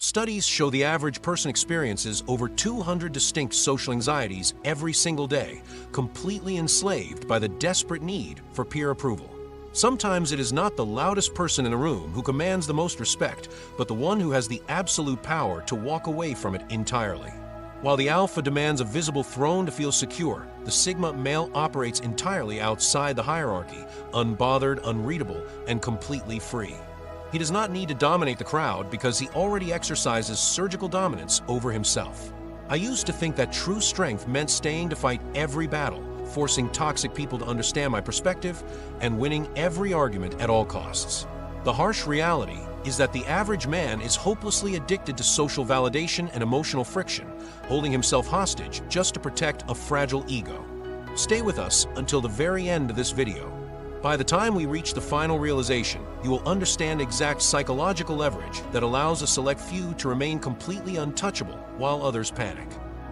Studies show the average person experiences over 200 distinct social anxieties every single day, completely enslaved by the desperate need for peer approval. Sometimes it is not the loudest person in a room who commands the most respect, but the one who has the absolute power to walk away from it entirely. While the alpha demands a visible throne to feel secure, the sigma male operates entirely outside the hierarchy, unbothered, unreadable, and completely free. He does not need to dominate the crowd because he already exercises surgical dominance over himself. I used to think that true strength meant staying to fight every battle, forcing toxic people to understand my perspective, and winning every argument at all costs. The harsh reality is that the average man is hopelessly addicted to social validation and emotional friction, holding himself hostage just to protect a fragile ego. Stay with us until the very end of this video. By the time we reach the final realization, you will understand exact psychological leverage that allows a select few to remain completely untouchable while others panic.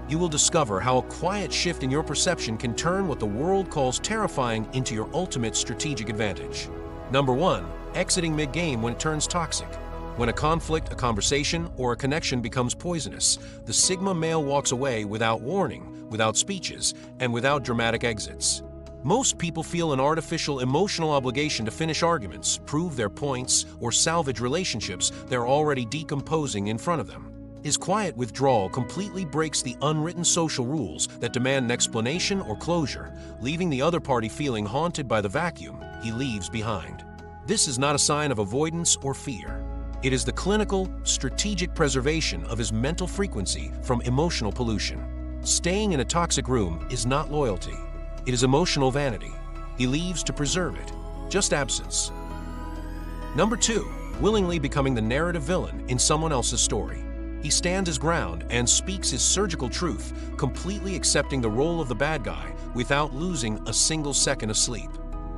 You will discover how a quiet shift in your perception can turn what the world calls terrifying into your ultimate strategic advantage. Number 1. Exiting mid-game when it turns toxic. When a conflict, a conversation, or a connection becomes poisonous, the sigma male walks away without warning, without speeches, and without dramatic exits. Most people feel an artificial emotional obligation to finish arguments, prove their points, or salvage relationships they're already decomposing in front of them. His quiet withdrawal completely breaks the unwritten social rules that demand an explanation or closure, leaving the other party feeling haunted by the vacuum he leaves behind. This is not a sign of avoidance or fear. It is the clinical, strategic preservation of his mental frequency from emotional pollution. Staying in a toxic room is not loyalty. It is emotional vanity. He leaves to preserve it, just absence. Number 2. Willingly becoming the narrative villain in someone else's story. He stands his ground and speaks his surgical truth, completely accepting the role of the bad guy without losing a single second of sleep.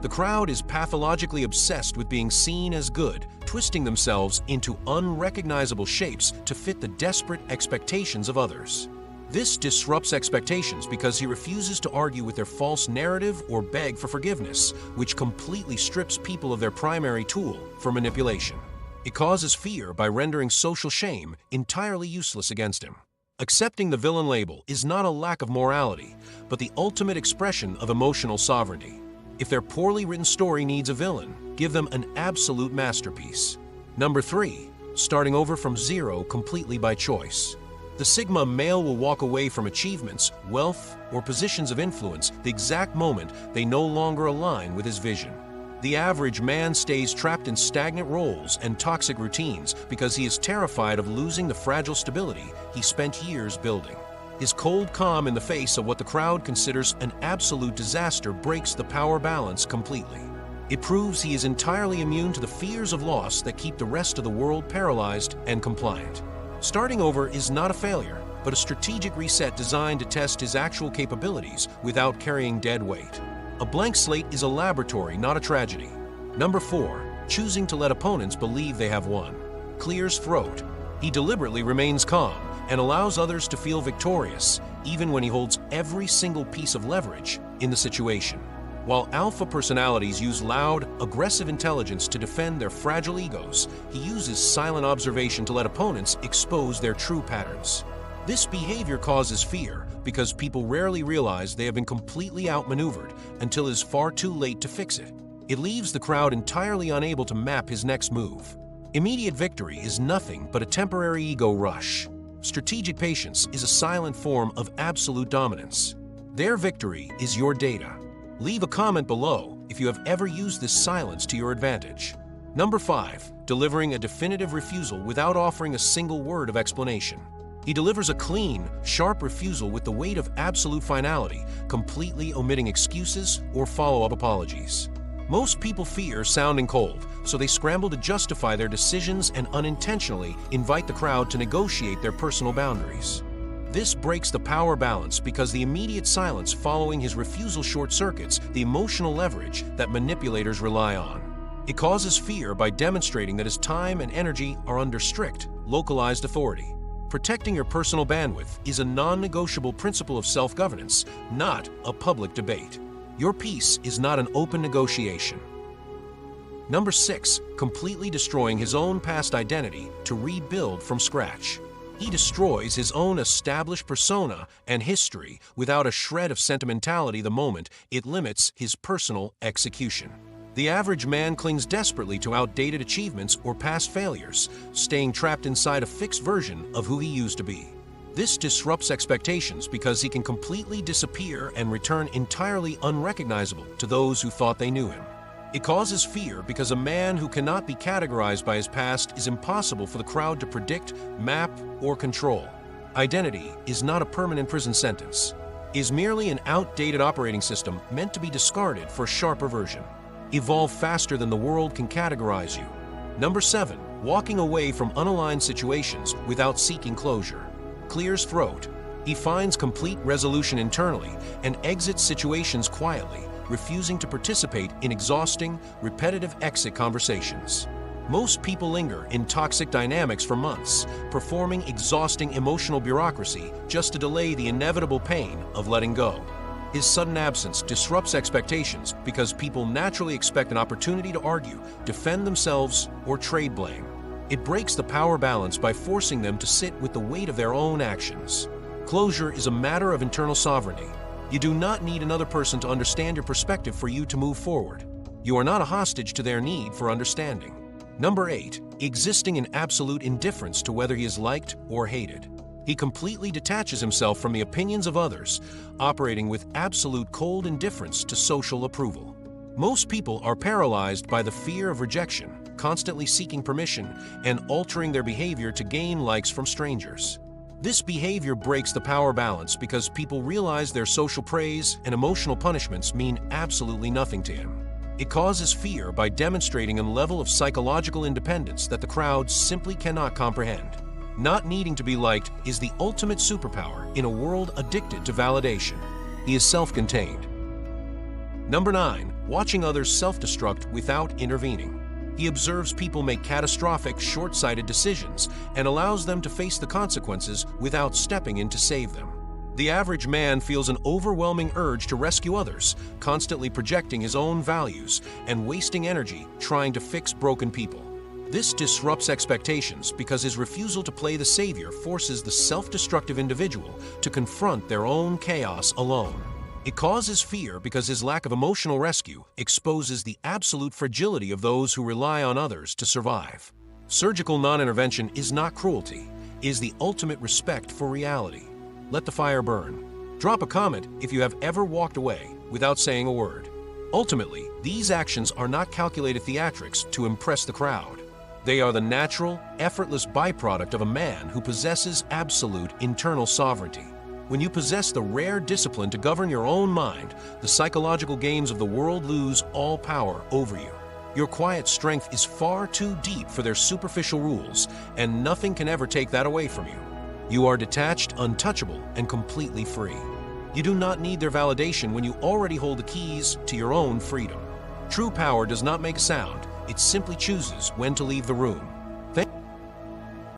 The crowd is pathologically obsessed with being seen as good, twisting themselves into unrecognizable shapes to fit the desperate expectations of others. This disrupts expectations because he refuses to argue with their false narrative or beg for forgiveness, which completely strips people of their primary tool for manipulation. It causes fear by rendering social shame entirely useless against him. Accepting the villain label is not a lack of morality, but the ultimate expression of emotional sovereignty. If their poorly written story needs a villain, give them an absolute masterpiece. Number 3. Starting over from zero completely by choice. The sigma male will walk away from achievements, wealth, or positions of influence the exact moment they no longer align with his vision. The average man stays trapped in stagnant roles and toxic routines because he is terrified of losing the fragile stability he spent years building. His cold calm in the face of what the crowd considers an absolute disaster breaks the power balance completely. It proves he is entirely immune to the fears of loss that keep the rest of the world paralyzed and compliant. Starting over is not a failure, but a strategic reset designed to test his actual capabilities without carrying dead weight. A blank slate is a laboratory, not a tragedy. Number 4. Choosing to let opponents believe they have won. Clears throat. He deliberately remains calm and allows others to feel victorious, even when he holds every single piece of leverage in the situation. While alpha personalities use loud, aggressive intelligence to defend their fragile egos, he uses silent observation to let opponents expose their true patterns. This behavior causes fear because people rarely realize they have been completely outmaneuvered until it is far too late to fix it. It leaves the crowd entirely unable to map his next move. Immediate victory is nothing but a temporary ego rush. Strategic patience is a silent form of absolute dominance. Their victory is your data. Leave a comment below if you have ever used this silence to your advantage. Number 5. Delivering a definitive refusal without offering a single word of explanation. He delivers a clean, sharp refusal with the weight of absolute finality, completely omitting excuses or follow-up apologies. Most people fear sounding cold, so they scramble to justify their decisions and unintentionally invite the crowd to negotiate their personal boundaries. This breaks the power balance because the immediate silence following his refusal short-circuits the emotional leverage that manipulators rely on. It causes fear by demonstrating that his time and energy are under strict, localized authority. Protecting your personal bandwidth is a non-negotiable principle of self-governance, not a public debate. Your peace is not an open negotiation. Number 6. Completely destroying his own past identity to rebuild from scratch. He destroys his own established persona and history without a shred of sentimentality the moment it limits his personal execution. The average man clings desperately to outdated achievements or past failures, staying trapped inside a fixed version of who he used to be. This disrupts expectations because he can completely disappear and return entirely unrecognizable to those who thought they knew him. It causes fear because a man who cannot be categorized by his past is impossible for the crowd to predict, map, or control. Identity is not a permanent prison sentence. It is merely an outdated operating system meant to be discarded for a sharper version. Evolve faster than the world can categorize you. Number 7. Walking away from unaligned situations without seeking closure. Clears throat. He finds complete resolution internally and exits situations quietly, refusing to participate in exhausting, repetitive exit conversations. Most people linger in toxic dynamics for months, performing exhausting emotional bureaucracy just to delay the inevitable pain of letting go. His sudden absence disrupts expectations because people naturally expect an opportunity to argue, defend themselves, or trade blame. It breaks the power balance by forcing them to sit with the weight of their own actions. Closure is a matter of internal sovereignty. You do not need another person to understand your perspective for you to move forward. You are not a hostage to their need for understanding. Number 8. Existing in absolute indifference to whether he is liked or hated. He completely detaches himself from the opinions of others, operating with absolute cold indifference to social approval. Most people are paralyzed by the fear of rejection, constantly seeking permission and altering their behavior to gain likes from strangers. This behavior breaks the power balance because people realize their social praise and emotional punishments mean absolutely nothing to him. It causes fear by demonstrating a level of psychological independence that the crowd simply cannot comprehend. Not needing to be liked is the ultimate superpower in a world addicted to validation. He is self-contained. Number 9. Watching others self-destruct without intervening. He observes people make catastrophic, short-sighted decisions and allows them to face the consequences without stepping in to save them. The average man feels an overwhelming urge to rescue others, constantly projecting his own values and wasting energy trying to fix broken people. This disrupts expectations because his refusal to play the savior forces the self-destructive individual to confront their own chaos alone. It causes fear because his lack of emotional rescue exposes the absolute fragility of those who rely on others to survive. Surgical non-intervention is not cruelty, it is the ultimate respect for reality. Let the fire burn. Drop a comment if you have ever walked away without saying a word. Ultimately, these actions are not calculated theatrics to impress the crowd. They are the natural, effortless byproduct of a man who possesses absolute internal sovereignty. When you possess the rare discipline to govern your own mind, the psychological games of the world lose all power over you. Your quiet strength is far too deep for their superficial rules, and nothing can ever take that away from you. You are detached, untouchable, and completely free. You do not need their validation when you already hold the keys to your own freedom. True power does not make a sound, it simply chooses when to leave the room.